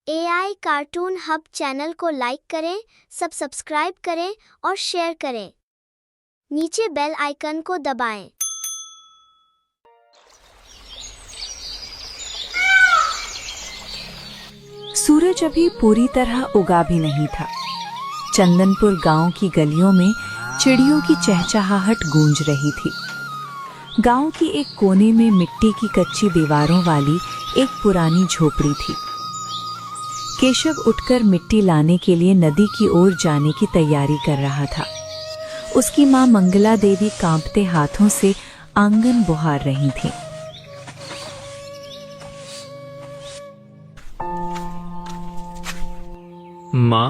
AI cartoon hub channel को like करें, subscribe करें और शेयर करें। नीचे बेल आइकन को दबाएं। सूरज अभी पूरी तरह उगा भी नहीं था। चंदनपुर गांव की गलियों में चिड़ियों की चहचहाहट गूंज रही थी। गांव की एक कोने में मिट्टी की कच्ची दीवारों वाली एक पुरानी झोपड़ी थी। केशव उठकर मिट्टी लाने के लिए नदी की ओर जाने की तैयारी कर रहा था। उसकी मां मंगला देवी कांपते हाथों से आंगन बुहार रही थीं। माँ,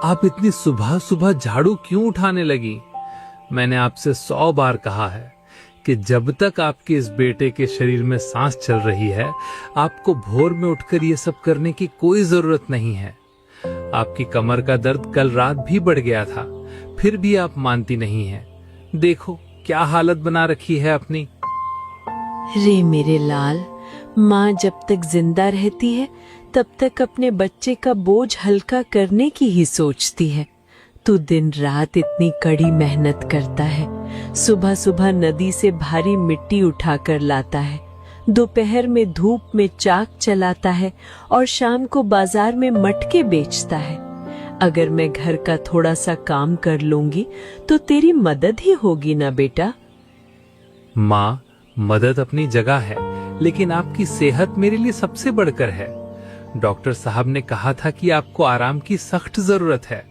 आप इतनी सुबह सुबह झाड़ू क्यों उठाने लगी? मैंने आपसे 100 बार कहा है कि जब तक आपके इस बेटे के शरीर में सांस चल रही है, आपको भोर में उठकर ये सब करने की कोई जरूरत नहीं है। आपकी कमर का दर्द कल रात भी बढ़ गया था, फिर भी आप मानती नहीं हैं। देखो क्या हालत बना रखी है अपनी। रे मेरे लाल, माँ जब तक जिंदा रहती है तब तक अपने बच्चे का बोझ हल्का करने की ही सोचती है। तू दिन रात इतनी कड़ी मेहनत करता है। सुबह सुबह नदी से भारी मिट्टी उठाकर लाता है, दोपहर में धूप में चाक चलाता है और शाम को बाजार में मटके बेचता है। अगर मैं घर का थोड़ा सा काम कर लूंगी तो तेरी मदद ही होगी ना बेटा। माँ, मदद अपनी जगह है, लेकिन आपकी सेहत मेरे लिए सबसे बढ़कर है। डॉक्टर साहब ने कहा था कि आपको आराम की सख्त जरूरत है।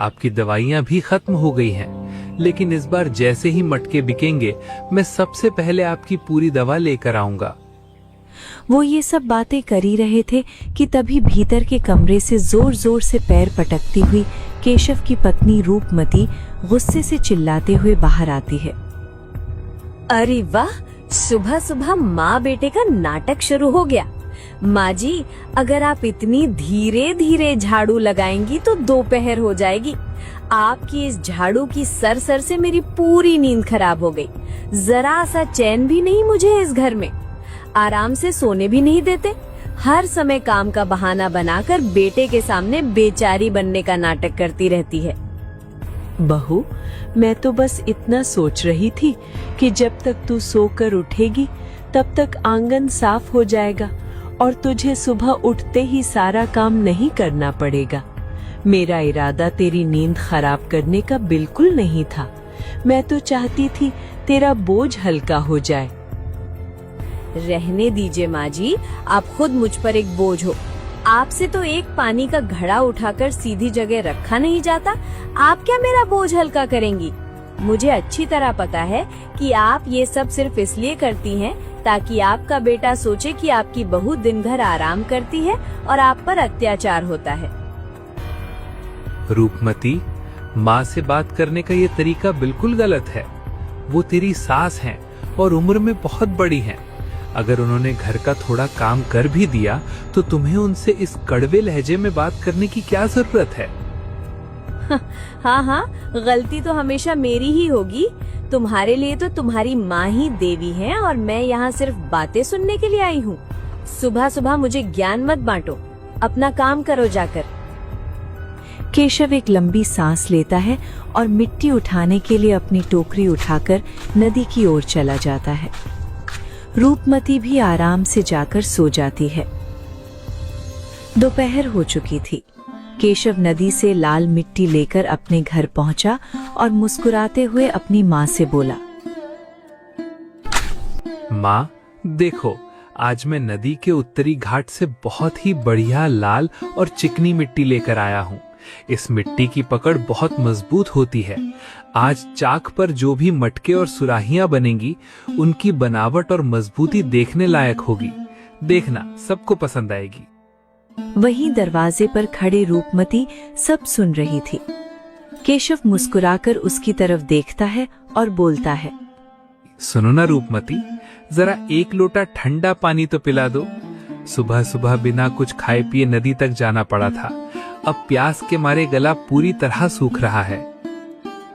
आपकी दवाइयां भी खत्म हो गई हैं, लेकिन इस बार जैसे ही मटके बिकेंगे मैं सबसे पहले आपकी पूरी दवा लेकर आऊंगा। वो ये सब बातें कर ही रहे थे कि तभी भीतर के कमरे से जोर जोर से पैर पटकती हुई केशव की पत्नी रूपमती गुस्से से चिल्लाते हुए बाहर आती है। अरे वाह, सुबह सुबह माँ बेटे का नाटक शुरू हो गया। माँ जी, अगर आप इतनी धीरे धीरे झाड़ू लगाएंगी तो दोपहर हो जाएगी। आपकी इस झाड़ू की सर से मेरी पूरी नींद खराब हो गई। जरा सा चैन भी नहीं मुझे इस घर में। आराम से सोने भी नहीं देते। हर समय काम का बहाना बनाकर बेटे के सामने बेचारी बनने का नाटक करती रहती है। बहू, मैं तो बस इतना सोच रही थी कि जब तक तू सोकर उठेगी तब तक आंगन साफ हो जाएगा और तुझे सुबह उठते ही सारा काम नहीं करना पड़ेगा। मेरा इरादा तेरी नींद खराब करने का बिल्कुल नहीं था। मैं तो चाहती थी तेरा बोझ हल्का हो जाए। रहने दीजिए माँ जी, आप खुद मुझ पर एक बोझ हो। आपसे तो एक पानी का घड़ा उठाकर सीधी जगह रखा नहीं जाता। आप क्या मेरा बोझ हल्का करेंगी? मुझे अच्छी तरह पता है कि आप ये सब सिर्फ इसलिए करती हैं ताकि आपका बेटा सोचे कि आपकी बहू दिन भर आराम करती है और आप पर अत्याचार होता है। रूपमती, माँ से बात करने का ये तरीका बिल्कुल गलत है। वो तेरी सास हैं और उम्र में बहुत बड़ी हैं। अगर उन्होंने घर का थोड़ा काम कर भी दिया तो तुम्हें उनसे इस कड़वे लहजे में बात करने की क्या जरूरत है? हाँ, गलती तो हमेशा मेरी ही होगी। तुम्हारे लिए तो तुम्हारी माँ ही देवी है और मैं यहाँ सिर्फ बातें सुनने के लिए आई हूँ। सुबह सुबह मुझे ज्ञान मत बांटो, अपना काम करो जाकर। केशव एक लंबी सांस लेता है और मिट्टी उठाने के लिए अपनी टोकरी उठाकर नदी की ओर चला जाता है। रूपमती भी आराम से जाकर सो जाती है। दोपहर हो चुकी थी। केशव नदी से लाल मिट्टी लेकर अपने घर पहुंचा और मुस्कुराते हुए अपनी माँ से बोला, माँ देखो, आज मैं नदी के उत्तरी घाट से बहुत ही बढ़िया लाल और चिकनी मिट्टी लेकर आया हूँ। इस मिट्टी की पकड़ बहुत मजबूत होती है। आज चाक पर जो भी मटके और सुराहियां बनेंगी, उनकी बनावट और मजबूती देखने लायक होगी। देखना, सबको पसंद आएगी। वहीं दरवाजे पर खड़े रूपमती सब सुन रही थी। केशव मुस्कुराकर उसकी तरफ देखता है और बोलता है, सुनो ना रूपमती, जरा एक लोटा ठंडा पानी तो पिला दो। सुबह सुबह बिना कुछ खाए पिए नदी तक जाना पड़ा था। अब प्यास के मारे गला पूरी तरह सूख रहा है।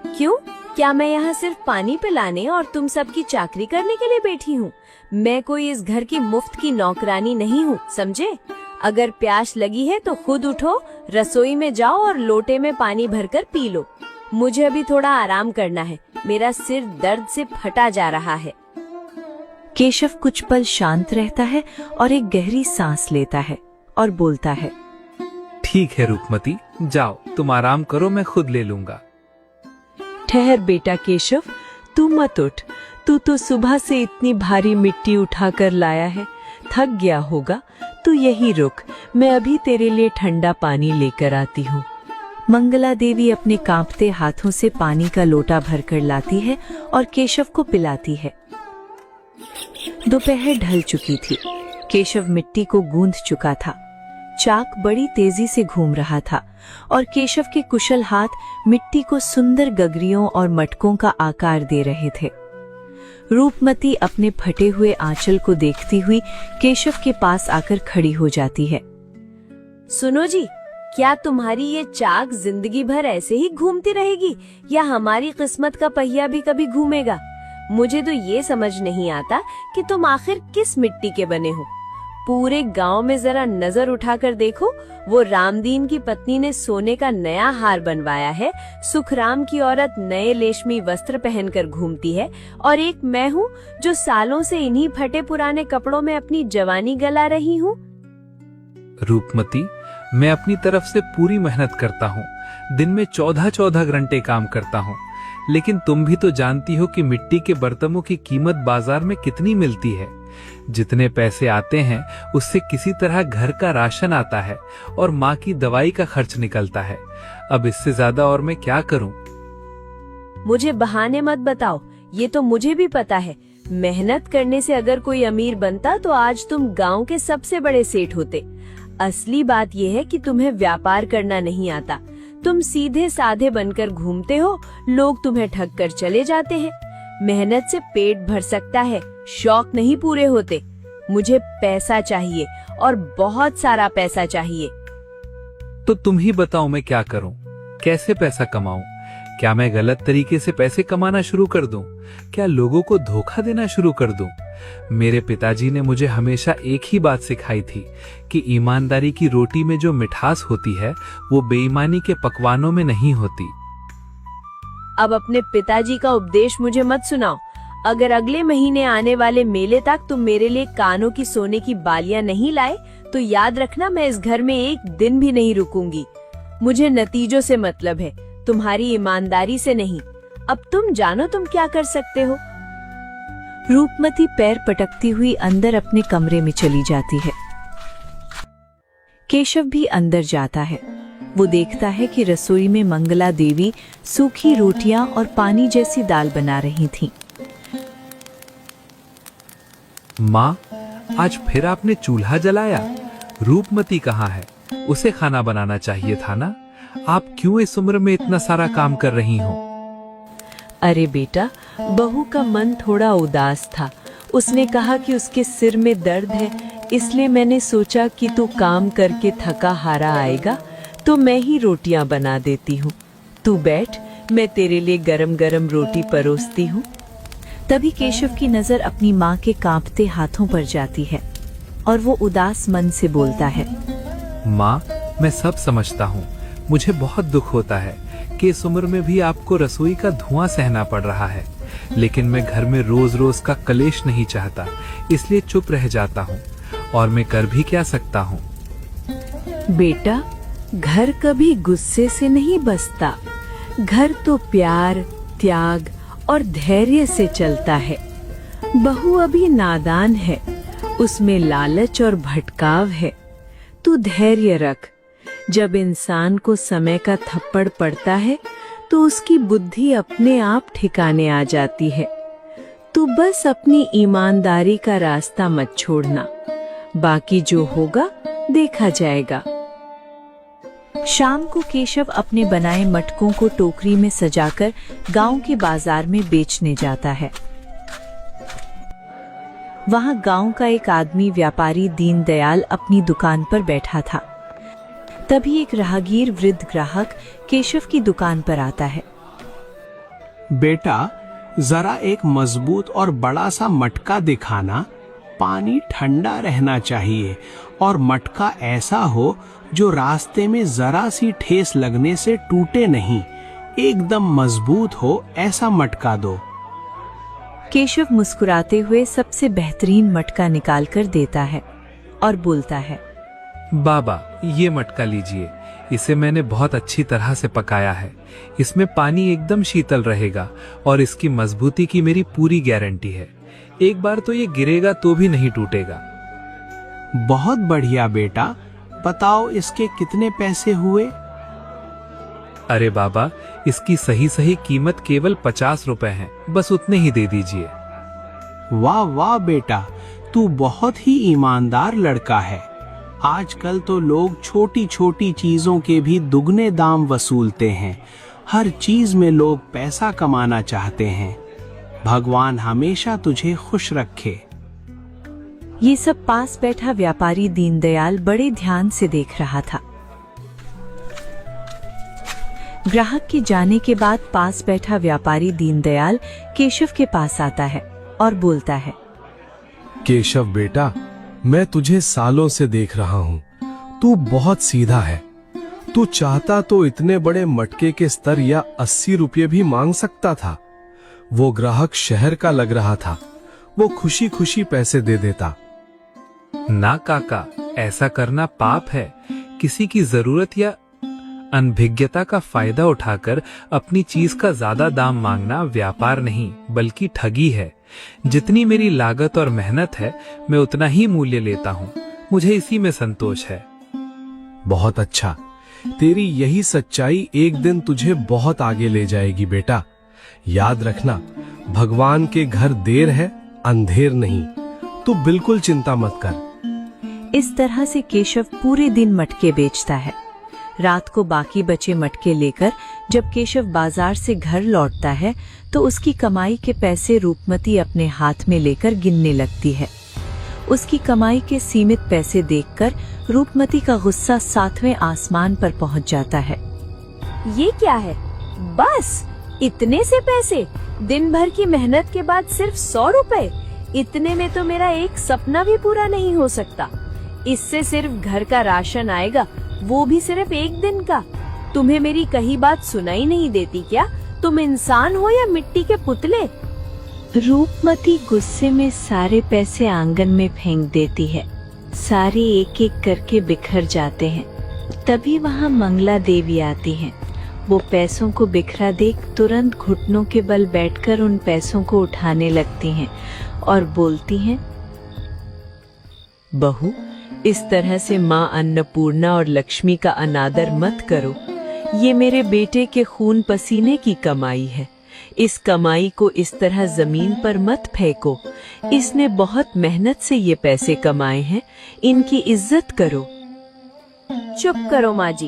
क्यों? क्या मैं यहाँ सिर्फ पानी पिलाने और तुम सबकी चाकरी करने के लिए बैठी हूँ? मैं कोई इस घर की मुफ्त की नौकरानी नहीं हूँ, समझे? अगर प्यास लगी है तो खुद उठो, रसोई में जाओ और लोटे में पानी भरकर पी लो। मुझे अभी थोड़ा आराम करना है, मेरा सिर दर्द से फटा जा रहा है। केशव कुछ पल शांत रहता है और एक गहरी सांस लेता है और बोलता है, ठीक है रूपमती, जाओ तुम आराम करो, मैं खुद ले लूंगा। ठहर बेटा केशव, तू मत उठ। तू तो सुबह से इतनी भारी मिट्टी उठाकर लाया है, थक गया होगा। तू यहीं रुक, मैं अभी तेरे लिए ठंडा पानी लेकर आती हूँ। मंगला देवी अपने कांपते हाथों से पानी का लोटा भरकर लाती है और केशव को पिलाती है। दोपहर ढल चुकी थी। केशव मिट्टी को गूंथ चुका था। चाक बड़ी तेजी से घूम रहा था और केशव के कुशल हाथ मिट्टी को सुंदर गगरियों और मटकों का आकार दे रहे थे। रूपमती अपने फटे हुए आंचल को देखती हुई केशव के पास आकर खड़ी हो जाती है। सुनो जी, क्या तुम्हारी ये चाक जिंदगी भर ऐसे ही घूमती रहेगी या हमारी किस्मत का पहिया भी कभी घूमेगा? मुझे तो ये समझ नहीं आता कि तुम आखिर किस मिट्टी के बने हो। पूरे गांव में जरा नजर उठाकर देखो, वो रामदीन की पत्नी ने सोने का नया हार बनवाया है, सुखराम की औरत नए रेशमी वस्त्र पहनकर घूमती है, और एक मैं हूँ जो सालों से इन्हीं फटे पुराने कपड़ों में अपनी जवानी गला रही हूँ। रूपमती, मैं अपनी तरफ से पूरी मेहनत करता हूँ, दिन में 14-14 घंटे काम करता हूँ, लेकिन तुम भी तो जानती हो कि मिट्टी के बर्तनों की कीमत बाजार में कितनी मिलती है। जितने पैसे आते हैं उससे किसी तरह घर का राशन आता है और माँ की दवाई का खर्च निकलता है। अब इससे ज्यादा और मैं क्या करूं? मुझे बहाने मत बताओ, ये तो मुझे भी पता है। मेहनत करने से अगर कोई अमीर बनता तो आज तुम गांव के सबसे बड़े सेठ होते। असली बात यह है कि तुम्हें व्यापार करना नहीं आता। तुम सीधे साधे बनकर घूमते हो, लोग तुम्हें ठग कर चले जाते हैं। मेहनत से पेट भर सकता है, शौक नहीं पूरे होते। मुझे पैसा चाहिए और बहुत सारा पैसा चाहिए। तो तुम ही बताओ मैं क्या करूं? कैसे पैसा कमाऊं? क्या मैं गलत तरीके से पैसे कमाना शुरू कर दूं? क्या लोगों को धोखा देना शुरू कर दूं? मेरे पिताजी ने मुझे हमेशा एक ही बात सिखाई थी कि ईमानदारी की रोटी में जो मिठास होती है वो बेईमानी के पकवानों में नहीं होती। अब अपने पिताजी का उपदेश मुझे मत सुनाओ। अगर अगले महीने आने वाले मेले तक तुम मेरे लिए कानों की सोने की बालियां नहीं लाए तो याद रखना, मैं इस घर में एक दिन भी नहीं रुकूंगी। मुझे नतीजों से मतलब है, तुम्हारी ईमानदारी से नहीं। अब तुम जानो तुम क्या कर सकते हो। रूपमती पैर पटकती हुई अंदर अपने कमरे में चली जाती है। केशव भी अंदर जाता है। वो देखता है कि रसोई में मंगला देवी सूखी रोटियां और पानी जैसी दाल बना रही थीं। माँ, आज फिर आपने चूल्हा जलाया? रूपमती कहाँ है? उसे खाना बनाना चाहिए था ना। आप क्यों इस उम्र में इतना सारा काम कर रही हो? अरे बेटा, बहू का मन थोड़ा उदास था। उसने कहा कि उसके सिर में दर्द है, इसलिए मैंने सोचा कि तू काम करके थका हारा आएगा तो मैं ही रोटियां बना देती हूँ। तू बैठ, मैं तेरे लिए गरम गरम रोटी परोसती हूँ। तभी केशव की नजर अपनी माँ के कांपते हाथों पर जाती है और वो उदास मन से बोलता है, माँ, मैं सब समझता हूँ। मुझे बहुत दुख होता है कि इस उम्र में भी आपको रसोई का धुआं सहना पड़ रहा है, लेकिन मैं घर में रोज रोज का कलेश नहीं चाहता, इसलिए चुप रह जाता हूँ। और मैं कर भी क्या सकता हूँ? बेटा, घर कभी गुस्से से नहीं बसता। घर तो प्यार, त्याग और धैर्य से चलता है। बहू अभी नादान है, उसमें लालच और भटकाव है। तू धैर्य रख। जब इंसान को समय का थप्पड़ पड़ता है तो उसकी बुद्धि अपने आप ठिकाने आ जाती है। तू बस अपनी ईमानदारी का रास्ता मत छोड़ना, बाकी जो होगा देखा जाएगा। शाम को केशव अपने बनाए मटकों को टोकरी में सजाकर गांव के बाजार में बेचने जाता है। वहां गांव का एक आदमी व्यापारी दीनदयाल अपनी दुकान पर बैठा था। तभी एक राहगीर वृद्ध ग्राहक केशव की दुकान पर आता है। बेटा, जरा एक मजबूत और बड़ा सा मटका दिखाना। पानी ठंडा रहना चाहिए और मटका ऐसा हो जो रास्ते में जरा सी ठेस लगने से टूटे नहीं, एकदम मजबूत हो ऐसा मटका दो। केशव मुस्कुराते हुए सबसे बेहतरीन मटका निकालकर देता है और बोलता है, बाबा ये मटका लीजिए, इसे मैंने बहुत अच्छी तरह से पकाया है। इसमें पानी एकदम शीतल रहेगा और इसकी मजबूती की मेरी पूरी गारंटी है। एक बार तो ये गिरेगा तो भी नहीं टूटेगा। बहुत बढ़िया बेटा, बताओ इसके कितने पैसे हुए? अरे बाबा, इसकी सही कीमत केवल 50 रुपए है, बस उतने ही दे दीजिए। वाह वाह बेटा, तू बहुत ही ईमानदार लड़का है। आजकल तो लोग छोटी छोटी चीजों के भी दुगने दाम वसूलते हैं। हर चीज में लोग पैसा कमाना चाहते हैं। भगवान हमेशा तुझे खुश रखे। ये सब पास बैठा व्यापारी दीनदयाल बड़े ध्यान से देख रहा था। ग्राहक के जाने के बाद पास बैठा व्यापारी दीनदयाल केशव के पास आता है और बोलता है, केशव बेटा, मैं तुझे सालों से देख रहा हूँ। तू बहुत सीधा है। तू चाहता तो इतने बड़े मटके के स्तर या 80 रुपये भी मांग सकता था। वो ग्राहक शहर का लग रहा था, वो खुशी खुशी पैसे दे देता। ना काका, ऐसा करना पाप है। किसी की जरूरत या अनभिज्ञता का फायदा उठाकर अपनी चीज का ज्यादा दाम मांगना व्यापार नहीं बल्कि ठगी है। जितनी मेरी लागत और मेहनत है, मैं उतना ही मूल्य लेता हूँ। मुझे इसी में संतोष है। बहुत अच्छा, तेरी यही सच्चाई एक दिन तुझे बहुत आगे ले जाएगी बेटा। याद रखना, भगवान के घर देर है, अंधेर नहीं। तू बिल्कुल चिंता मत कर। इस तरह से केशव पूरे दिन मटके बेचता है। रात को बाकी बचे मटके लेकर जब केशव बाजार से घर लौटता है तो उसकी कमाई के पैसे रूपमती अपने हाथ में लेकर गिनने लगती है। उसकी कमाई के सीमित पैसे देखकर रूपमती का गुस्सा 7वें आसमान पर पहुंच जाता है। ये क्या है? बस इतने से पैसे? दिन भर की मेहनत के बाद सिर्फ 100 रुपए? इतने में तो मेरा एक सपना भी पूरा नहीं हो सकता। इससे सिर्फ घर का राशन आएगा, वो भी सिर्फ एक दिन का। तुम्हें मेरी कही बात सुनाई नहीं देती क्या? तुम इंसान हो या मिट्टी के पुतले? रूपमती गुस्से में सारे पैसे आंगन में फेंक देती है। सारे एक एक करके बिखर जाते हैं। तभी वहाँ मंगला देवी आती हैं। वो पैसों को बिखरा देख तुरंत घुटनों के बल बैठकर उन पैसों को उठाने लगती हैं और बोलती हैं, बहू, इस तरह से माँ अन्नपूर्णा और लक्ष्मी का अनादर मत करो। ये मेरे बेटे के खून पसीने की कमाई है। इस कमाई को इस तरह जमीन पर मत फेंको। इसने बहुत मेहनत से ये पैसे कमाए हैं, इनकी इज्जत करो। चुप करो माँ जी,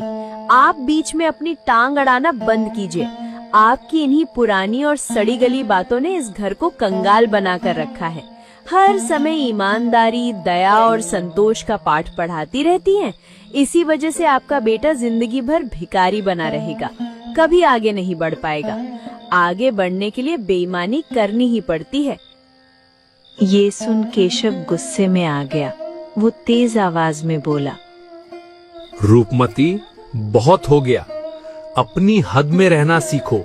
आप बीच में अपनी टांग अड़ाना बंद कीजिए। आपकी इन्हीं पुरानी और सड़ी गली बातों ने इस घर को कंगाल बनाकर रखा है। हर समय ईमानदारी, दया और संतोष का पाठ पढ़ाती रहती हैं। इसी वजह से आपका बेटा जिंदगी भर भिखारी बना रहेगा, कभी आगे नहीं बढ़ पाएगा। आगे बढ़ने के लिए बेईमानी करनी ही पड़ती है। ये सुन केशव गुस्से में आ गया। वो तेज आवाज में बोला, रूपमती, बहुत हो गया। अपनी हद में रहना सीखो।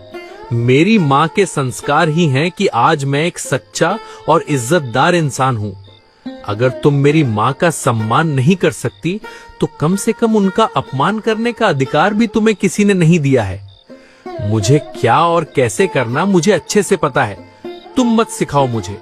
मेरी माँ के संस्कार ही हैं कि आज मैं एक सच्चा और इज्जतदार इंसान हूँ। अगर तुम मेरी माँ का सम्मान नहीं कर सकती तो कम से कम उनका अपमान करने का अधिकार भी तुम्हें किसी ने नहीं दिया है। मुझे क्या और कैसे करना मुझे अच्छे से पता है। तुम मत सिखाओ मुझे।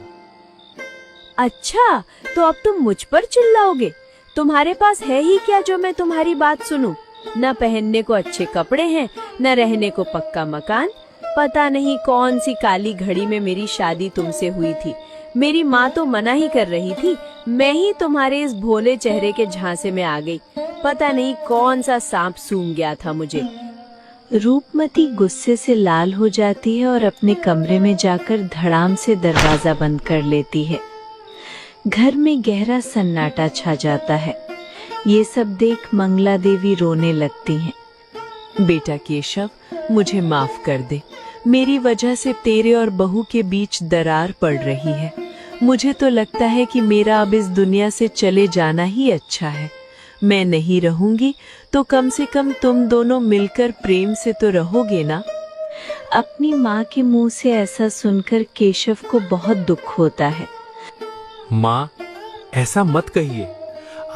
अच्छा, तो अब तुम मुझ पर चिल्लाओगे? तुम्हारे पास है ही क्या जो मैं तुम्हारी बात सुनूं? न पहनने को अच्छे कपड़े हैं, न रहने को पक्का मकान। पता नहीं कौन सी काली घड़ी में मेरी शादी तुमसे हुई थी। मेरी माँ तो मना ही कर रही थी, मैं ही तुम्हारे इस भोले चेहरे के झांसे में आ गई। पता नहीं कौन सा सांप सूंघ गया था मुझे। रूपमती गुस्से से लाल हो जाती है और अपने कमरे में जाकर धड़ाम से दरवाजा बंद कर लेती है। घर में गहरा सन्नाटा छा जाता है। ये सब देख मंगला देवी रोने लगती हैं। बेटा केशव, मुझे माफ कर दे। मेरी वजह से तेरे और बहू के बीच दरार पड़ रही है। मुझे तो लगता है कि मेरा अब इस दुनिया से चले जाना ही अच्छा है। मैं नहीं रहूंगी तो कम से कम तुम दोनों मिलकर प्रेम से तो रहोगे ना। अपनी माँ के मुंह से ऐसा सुनकर केशव को बहुत दुख होता है। माँ, ऐसा मत कहिए।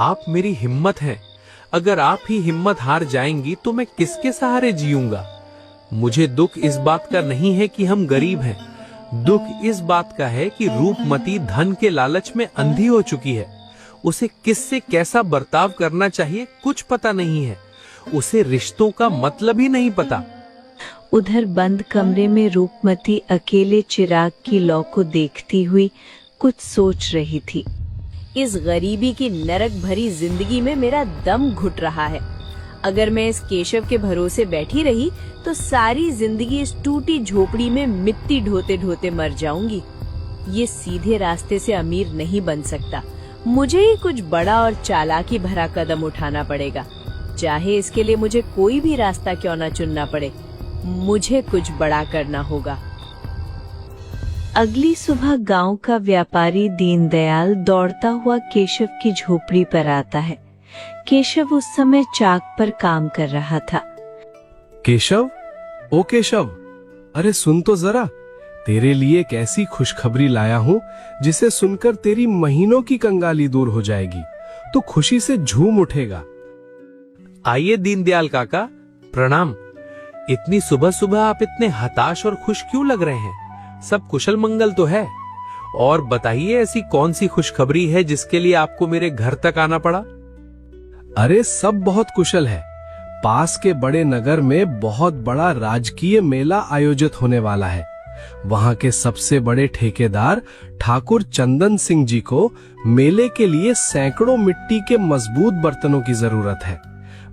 आप मेरी हिम्मत हैं। अगर आप ही हिम्मत हार जाएंगी तो मैं किसके सहारे जीऊंगा। मुझे दुख इस बात का नहीं है कि हम गरीब हैं। दुख इस बात का है कि रूपमती धन के लालच में अंधी हो चुकी है। उसे किससे कैसा बर्ताव करना चाहिए कुछ पता नहीं है। उसे रिश्तों का मतलब ही नहीं पता। उधर बंद कमरे में रूपमती अकेले चिराग की लौ को देखती हुई कुछ सोच रही थी। इस गरीबी की नरक भरी जिंदगी में मेरा दम घुट रहा है। अगर मैं इस केशव के भरोसे बैठी रही तो सारी जिंदगी इस टूटी झोपड़ी में मिट्टी ढोते ढोते मर जाऊंगी। ये सीधे रास्ते से अमीर नहीं बन सकता। मुझे ही कुछ बड़ा और चालाकी भरा कदम उठाना पड़ेगा, चाहे इसके लिए मुझे कोई भी रास्ता क्यों न चुनना पड़े। मुझे कुछ बड़ा करना होगा। अगली सुबह गांव का व्यापारी दीनदयाल दौड़ता हुआ केशव की झोपड़ी पर आता है। केशव उस समय चाक पर काम कर रहा था। केशव, ओ केशव, अरे सुन तो जरा, तेरे लिए एक ऐसी खुशखबरी लाया हूँ जिसे सुनकर तेरी महीनों की कंगाली दूर हो जाएगी। तो खुशी से झूम उठेगा। आइए दीनदयाल काका, प्रणाम। इतनी सुबह सुबह आप इतने हताश और खुश क्यों लग रहे हैं? सब कुशल मंगल तो है। और बताइए, ऐसी कौन सी खुशखबरी है जिसके लिए आपको मेरे घर तक आना पड़ा? अरे सब बहुत कुशल है। पास के बड़े नगर में बहुत बड़ा राजकीय मेला आयोजित होने वाला है। वहां के सबसे बड़े ठेकेदार ठाकुर चंदन सिंह जी को मेले के लिए सैकड़ों मिट्टी के मजबूत बर्तनों की जरूरत है।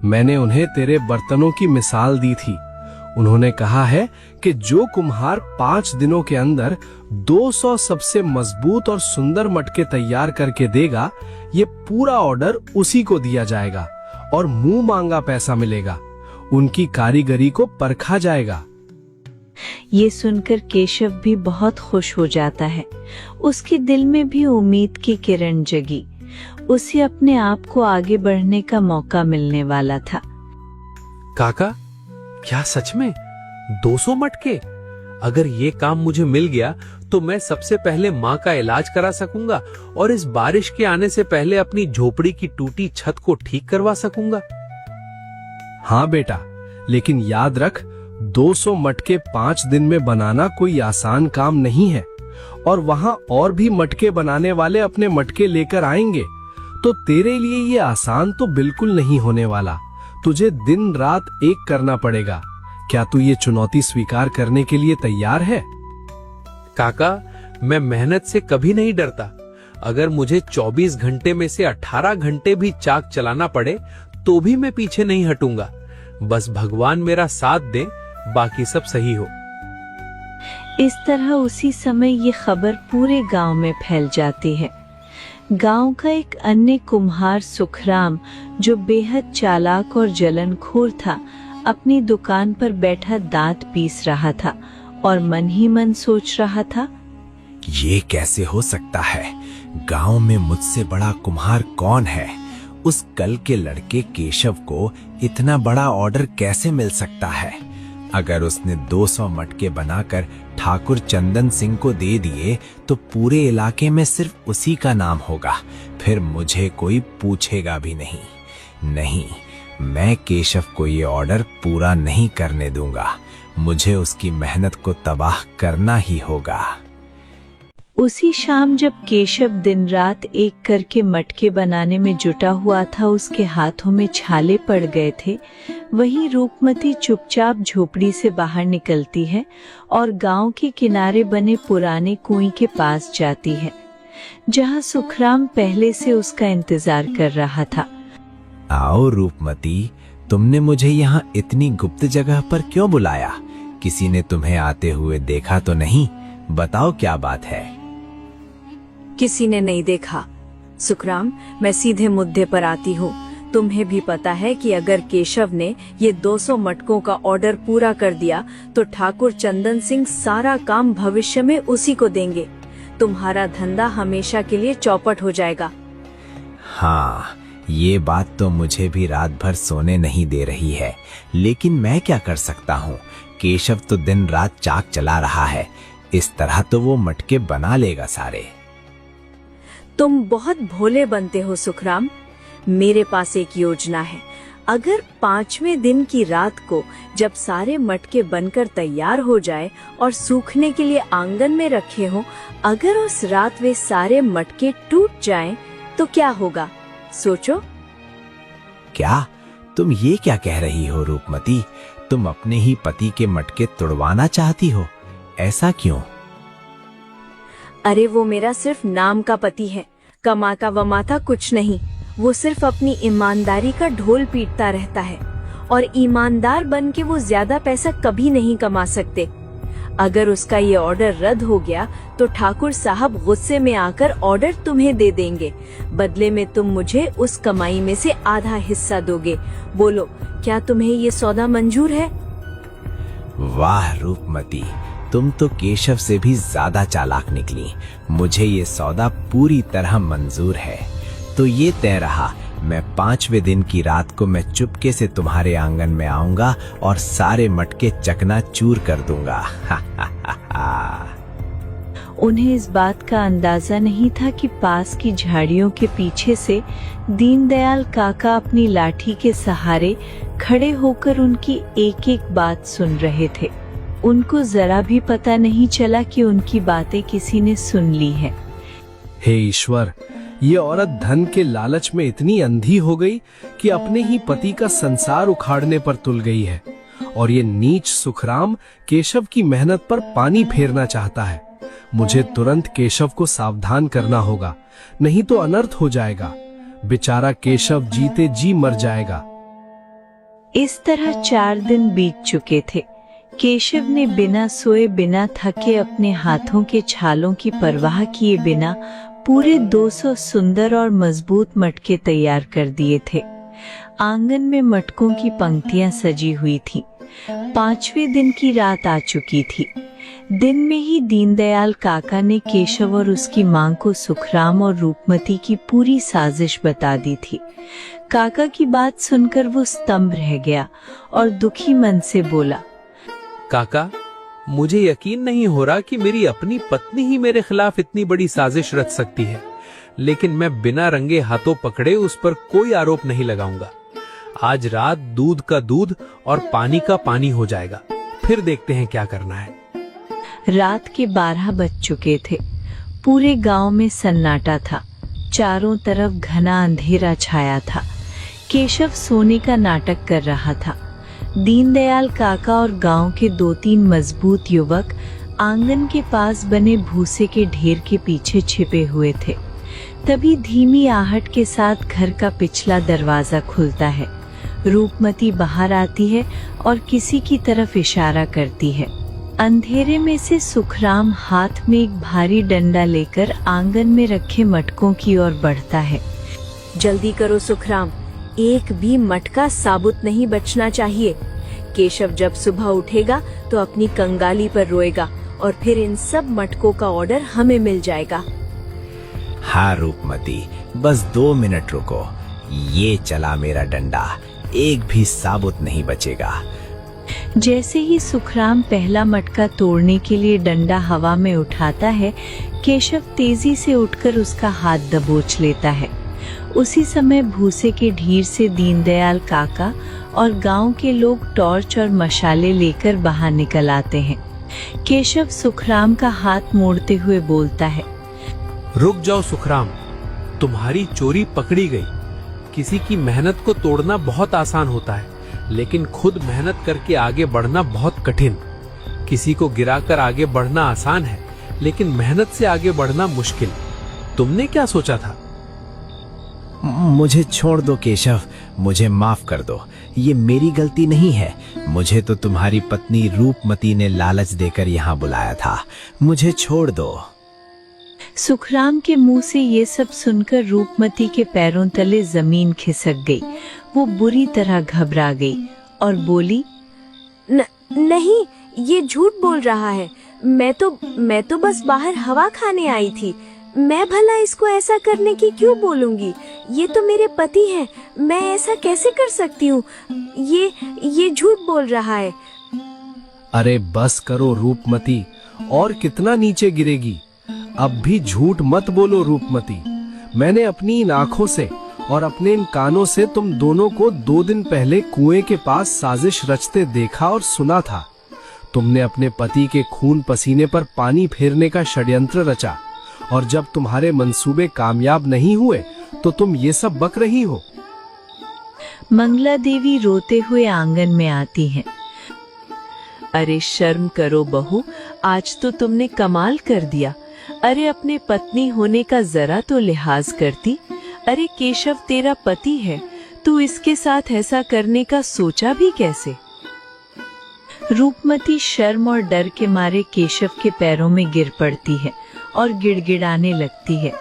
मैंने उन्हें तेरे बर्तनों की मिसाल दी थी। उन्होंने कहा है कि जो कुम्हार 5 दिनों के अंदर 200 सबसे मजबूत और सुंदर मटके तैयार करके देगा, ये पूरा ऑर्डर उसी को दिया जाएगा और मुंह मांगा पैसा मिलेगा। उनकी कारीगरी को परखा जाएगा। ये सुनकर केशव भी बहुत खुश हो जाता है। उसके दिल में भी उम्मीद की किरण जगी। उसे अपने आप को आगे बढ़ने का मौका मिलने वाला था। काका, क्या सच में 200 मटके? अगर ये काम मुझे मिल गया तो मैं सबसे पहले माँ का इलाज करा सकूंगा और इस बारिश के आने से पहले अपनी झोपड़ी की टूटी छत को ठीक करवा सकूंगा। हाँ बेटा, लेकिन याद रख, 200 मटके 5 दिन में बनाना कोई आसान काम नहीं है। और वहाँ और भी मटके बनाने वाले अपने मटके लेकर आएंगे, तो तेरे लिए ये आसान तो बिल्कुल नहीं होने वाला। तुझे दिन रात एक करना पड़ेगा। क्या तू ये चुनौती स्वीकार करने के लिए तैयार है? काका, मैं मेहनत से कभी नहीं डरता। अगर मुझे 24 घंटे में से 18 घंटे भी चाक चलाना पड़े तो भी मैं पीछे नहीं हटूंगा। बस भगवान मेरा साथ दे, बाकी सब सही हो। इस तरह उसी समय ये खबर पूरे गांव में फैल जाती है। गांव का एक अन्य कुम्हार सुखराम, जो बेहद चालाक और जलनखोर था, अपनी दुकान पर बैठा दांत पीस रहा था और मन ही मन सोच रहा था, ये कैसे हो सकता है? गांव में मुझसे बड़ा कुम्हार कौन है? उस कल के लड़के केशव को इतना बड़ा ऑर्डर कैसे मिल सकता है? अगर उसने 200 मटके बनाकर ठाकुर चंदन सिंह को दे दिए तो पूरे इलाके में सिर्फ उसी का नाम होगा। फिर मुझे कोई पूछेगा भी नहीं। नहीं, मैं केशव को ये ऑर्डर पूरा नहीं करने दूंगा। मुझे उसकी मेहनत को तबाह करना ही होगा। उसी शाम जब केशव दिन रात एक करके मटके बनाने में जुटा हुआ था, उसके हाथों में छाले पड़ गए थे। वहीं रूपमती चुपचाप झोपड़ी से बाहर निकलती है और गांव के किनारे बने पुराने कुएं के पास जाती है, जहां सुखराम पहले से उसका इंतजार कर रहा था। आओ रूपमती, तुमने मुझे यहाँ इतनी गुप्त जगह पर क्यों बुलाया? किसी ने तुम्हें आते हुए देखा तो नहीं? बताओ क्या बात है? किसी ने नहीं देखा सुखराम, मैं सीधे मुद्दे पर आती हूँ। तुम्हें भी पता है कि अगर केशव ने ये 200 मटकों का ऑर्डर पूरा कर दिया तो ठाकुर चंदन सिंह सारा काम भविष्य में उसी को देंगे। तुम्हारा धंधा हमेशा के लिए चौपट हो जाएगा। हाँ, ये बात तो मुझे भी रात भर सोने नहीं दे रही है, लेकिन मैं क्या कर सकता हूँ। केशव तो दिन रात चाक चला रहा है, इस तरह तो वो मटके बना लेगा सारे। तुम बहुत भोले बनते हो सुखराम। मेरे पास एक योजना है। अगर 5वें दिन की रात को जब सारे मटके बनकर तैयार हो जाए और सूखने के लिए आंगन में रखे हो, अगर उस रात वे सारे मटके टूट जाएं, तो क्या होगा? सोचो। क्या तुम ये क्या कह रही हो रूपमती? तुम अपने ही पति के मटके तुड़वाना चाहती हो? ऐसा क्यों? अरे वो मेरा सिर्फ नाम का पति है, कमाता वमाता कुछ नहीं। वो सिर्फ अपनी ईमानदारी का ढोल पीटता रहता है और ईमानदार बन के वो ज्यादा पैसा कभी नहीं कमा सकते। अगर उसका ये ऑर्डर रद्द हो गया तो ठाकुर साहब गुस्से में आकर ऑर्डर तुम्हें दे देंगे। बदले में तुम मुझे उस कमाई में से आधा हिस्सा दोगे। बोलो, क्या तुम्हें ये सौदा मंजूर है? वाह रूपमती, तुम तो केशव से भी ज्यादा चालाक निकली। मुझे ये सौदा पूरी तरह मंजूर है। तो ये तय रहा, मैं 5वें दिन की रात को मैं चुपके से तुम्हारे आंगन में आऊंगा और सारे मटके चकनाचूर कर दूंगा। उन्हें इस बात का अंदाजा नहीं था कि पास की झाड़ियों के पीछे से दीनदयाल काका अपनी लाठी के सहारे खड़े होकर उनकी एक एक बात सुन रहे थे। उनको जरा भी पता नहीं चला कि उनकी बातें किसी ने सुन ली है। हे ईश्वर, ये औरत धन के लालच में इतनी अंधी हो गई कि अपने ही पति का संसार उखाड़ने पर तुल गई है, और ये नीच सुखराम केशव की मेहनत पर पानी फेरना चाहता है। मुझे तुरंत केशव को सावधान करना होगा, नहीं तो अनर्थ हो जाएगा। बेचारा केशव जीते जी मर जाएगा। इस तरह 4 दिन बीत चुके थे। केशव ने बिना सोए बिना थके अपने हाथों के छालों की परवाह किए बिना पूरे 200 सुंदर और मजबूत मटके तैयार कर दिए थे। आंगन में मटकों की पंक्तियां सजी हुई थीं। 5वें दिन की रात आ चुकी थी। दिन में ही दीनदयाल काका ने केशव और उसकी मां को सुखराम और रूपमती की पूरी साजिश बता दी थी। काका की बात सुनकर वो स्तंभ रह गया और दुखी मन से बोला, काका, मुझे यकीन नहीं हो रहा कि मेरी अपनी पत्नी ही मेरे खिलाफ इतनी बड़ी साजिश रच सकती है, लेकिन मैं बिना रंगे हाथों पकड़े उस पर कोई आरोप नहीं लगाऊंगा। आज रात दूध का दूध और पानी का पानी हो जाएगा, फिर देखते हैं क्या करना है। रात के 12 बज चुके थे। पूरे गांव में सन्नाटा था। चारों तरफ घना अंधेरा छाया था। केशव सोने का नाटक कर रहा था। दीनदयाल काका और गांव के 2-3 मजबूत युवक आंगन के पास बने भूसे के ढेर के पीछे छिपे हुए थे। तभी धीमी आहट के साथ घर का पिछला दरवाजा खुलता है। रूपमती बाहर आती है और किसी की तरफ इशारा करती है। अंधेरे में से सुखराम हाथ में एक भारी डंडा लेकर आंगन में रखे मटकों की ओर बढ़ता है। जल्दी करो सुखराम, एक भी मटका साबुत नहीं बचना चाहिए। केशव जब सुबह उठेगा तो अपनी कंगाली पर रोएगा और फिर इन सब मटकों का ऑर्डर हमें मिल जाएगा। हाँ रूपमती, बस 2 मिनट रुको। ये चला मेरा डंडा, एक भी साबुत नहीं बचेगा। जैसे ही सुखराम पहला मटका तोड़ने के लिए डंडा हवा में उठाता है, केशव तेजी से उठकर उसका हाथ दबोच लेता है। उसी समय भूसे के ढीर से दीनदयाल काका और गांव के लोग टॉर्च और मशाले लेकर बाहर निकल आते हैं। केशव सुखराम का हाथ मोड़ते हुए बोलता है, रुक जाओ सुखराम, तुम्हारी चोरी पकड़ी गई। किसी की मेहनत को तोड़ना बहुत आसान होता है, लेकिन खुद मेहनत करके आगे बढ़ना बहुत कठिन। किसी को गिराकर आगे बढ़ना आसान है, लेकिन मेहनत से आगे बढ़ना मुश्किल। तुमने क्या सोचा था? मुझे छोड़ दो केशव, मुझे माफ कर दो। ये मेरी गलती नहीं है। मुझे तो तुम्हारी पत्नी रूपमती ने लालच देकर यहाँ बुलाया था। मुझे छोड़ दो। सुखराम के मुंह से ये सब सुनकर रूपमती के पैरों तले जमीन खिसक गई। वो बुरी तरह घबरा गई और बोली, नहीं, ये झूठ बोल रहा है। मैं तो बस बाहर हवा खाने आई थी। मैं भला इसको ऐसा करने की क्यों बोलूंगी? ये तो मेरे पति हैं, मैं ऐसा कैसे कर सकती हूँ? ये झूठ बोल रहा है। अरे बस करो रूपमती, और कितना नीचे गिरेगी? अब भी झूठ मत बोलो रूपमती। मैंने अपनी इन आंखों से और अपने इन कानों से तुम दोनों को 2 दिन पहले कुएं के पास साजिश रचते देखा और सुना था। तुमने अपने पति के खून पसीने पर पानी फेरने का षड्यंत्र रचा, और जब तुम्हारे मंसूबे कामयाब नहीं हुए तो तुम ये सब बक रही हो। मंगला देवी रोते हुए आंगन में आती हैं। अरे शर्म करो बहू, आज तो तुमने कमाल कर दिया। अरे अपने पत्नी होने का जरा तो लिहाज करती। अरे केशव तेरा पति है, तू इसके साथ ऐसा करने का सोचा भी कैसे? रूपमती शर्म और डर के मारे केशव के पैरों में गिर पड़ती है और गिड़गिड़ाने लगती है।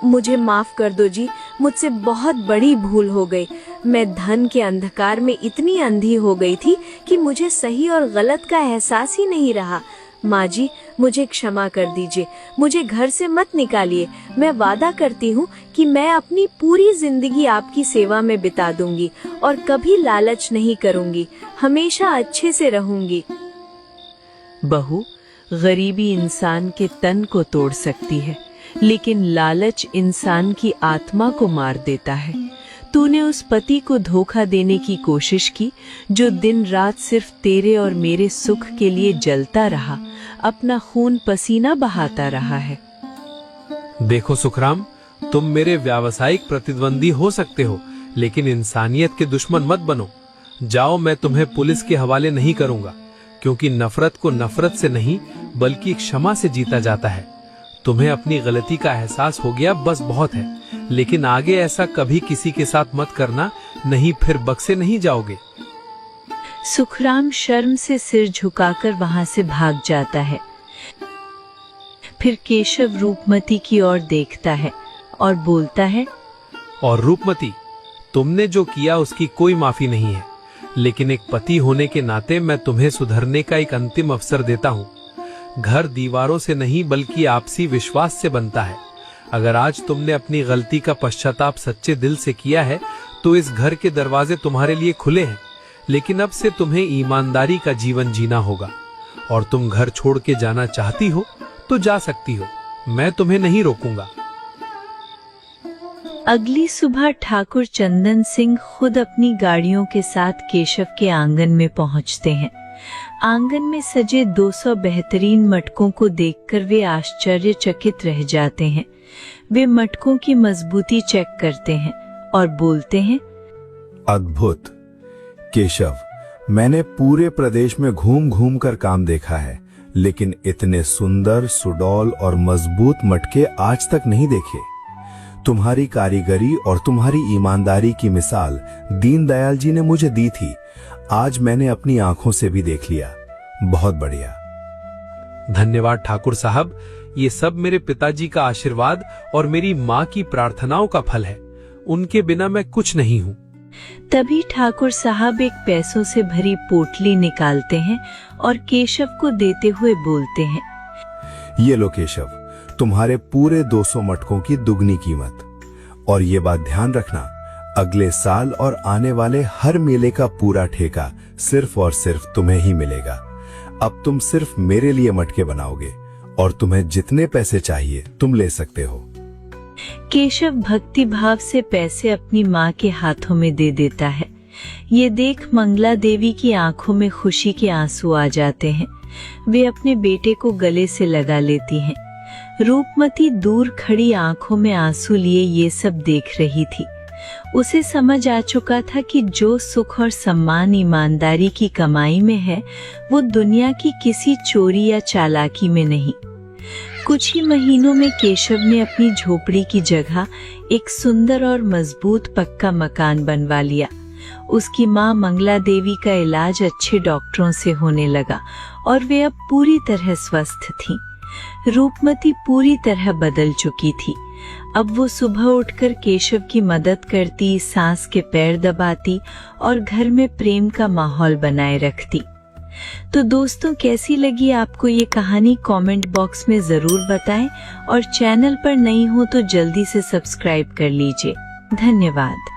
मुझे माफ कर दो जी, मुझसे बहुत बड़ी भूल हो गई। मैं धन के अंधकार में इतनी अंधी हो गई थी कि मुझे सही और गलत का एहसास ही नहीं रहा। माँ जी, मुझे क्षमा कर दीजिए, मुझे घर से मत निकालिए। मैं वादा करती हूँ कि मैं अपनी पूरी जिंदगी आपकी सेवा में बिता दूंगी और कभी लालच नहीं करूंगी, हमेशा अच्छे से रहूंगी। बहू, गरीबी इंसान के तन को तोड़ सकती है, लेकिन लालच इंसान की आत्मा को मार देता है। तूने उस पति को धोखा देने की कोशिश की जो दिन रात सिर्फ तेरे और मेरे सुख के लिए जलता रहा, अपना खून पसीना बहाता रहा है। देखो सुखराम, तुम मेरे व्यावसायिक प्रतिद्वंदी हो सकते हो, लेकिन इंसानियत के दुश्मन मत बनो। जाओ, मैं तुम्हें पुलिस के हवाले नहीं करूंगा, क्योंकि नफरत को नफरत से नहीं बल्कि क्षमा से जीता जाता है। तुम्हें अपनी गलती का एहसास हो गया, बस बहुत है। लेकिन आगे ऐसा कभी किसी के साथ मत करना, नहीं फिर बक्से नहीं जाओगे। सुखराम शर्म से सिर झुकाकर वहां से भाग जाता है। फिर केशव रूपमती की ओर देखता है और बोलता है, और रूपमती, तुमने जो किया उसकी कोई माफी नहीं है, लेकिन एक पति होने के नाते मैं तुम्हें सुधरने का एक अंतिम अवसर देता हूँ। घर दीवारों से नहीं बल्कि आपसी विश्वास से बनता है। अगर आज तुमने अपनी गलती का पश्चाताप सच्चे दिल से किया है तो इस घर के दरवाजे तुम्हारे लिए खुले हैं, लेकिन अब से तुम्हें ईमानदारी का जीवन जीना होगा। और तुम घर छोड़ के जाना चाहती हो तो जा सकती हो, मैं तुम्हें नहीं रोकूंगा। अगली सुबह ठाकुर चंदन सिंह खुद अपनी गाड़ियों के साथ केशव के आंगन में पहुंचते हैं। आंगन में सजे 200 बेहतरीन मटकों को देखकर वे आश्चर्यचकित रह जाते हैं। वे मटकों की मजबूती चेक करते हैं और बोलते हैं, अद्भुत केशव, मैंने पूरे प्रदेश में घूम घूम कर काम देखा है, लेकिन इतने सुंदर, सुडौल और मजबूत मटके आज तक नहीं देखे। तुम्हारी कारीगरी और तुम्हारी ईमानदारी की मिसाल दीनदयाल जी ने मुझे दी थी, आज मैंने अपनी आंखों से भी देख लिया। बहुत बढ़िया। धन्यवाद ठाकुर साहब, ये सब मेरे पिताजी का आशीर्वाद और मेरी माँ की प्रार्थनाओं का फल है। उनके बिना मैं कुछ नहीं हूँ। तभी ठाकुर साहब एक पैसों से भरी पोटली निकालते हैं और केशव को देते हुए बोलते हैं, ये लो केशव, तुम्हारे पूरे 200 मटकों की दुगनी कीमत। और ये बात ध्यान रखना, अगले साल और आने वाले हर मेले का पूरा ठेका सिर्फ और सिर्फ तुम्हें ही मिलेगा। अब तुम सिर्फ मेरे लिए मटके बनाओगे और तुम्हें जितने पैसे चाहिए तुम ले सकते हो। केशव भक्ति भाव से पैसे अपनी माँ के हाथों में दे देता है। ये देख मंगला देवी की आंखों में खुशी के आंसू आ जाते हैं। वे अपने बेटे को गले से लगा लेती हैं। रूपमती दूर खड़ी आंखों में आंसू लिए ये सब देख रही थी। उसे समझ आ चुका था कि जो सुख और सम्मान ईमानदारी की कमाई में है, वो दुनिया की किसी चोरी या चालाकी में नहीं। कुछ ही महीनों में केशव ने अपनी झोपड़ी की जगह एक सुंदर और मजबूत पक्का मकान बनवा लिया। उसकी माँ मंगला देवी का इलाज अच्छे डॉक्टरों से होने लगा और वे अब पूरी तरह स्वस्थ थीं। रूपमती पूरी तरह बदल चुकी थी। अब वो सुबह उठकर केशव की मदद करती, सांस के पैर दबाती और घर में प्रेम का माहौल बनाए रखती। तो दोस्तों, कैसी लगी आपको ये कहानी कमेंट बॉक्स में जरूर बताएं और चैनल पर नई हो तो जल्दी से सब्सक्राइब कर लीजिए। धन्यवाद।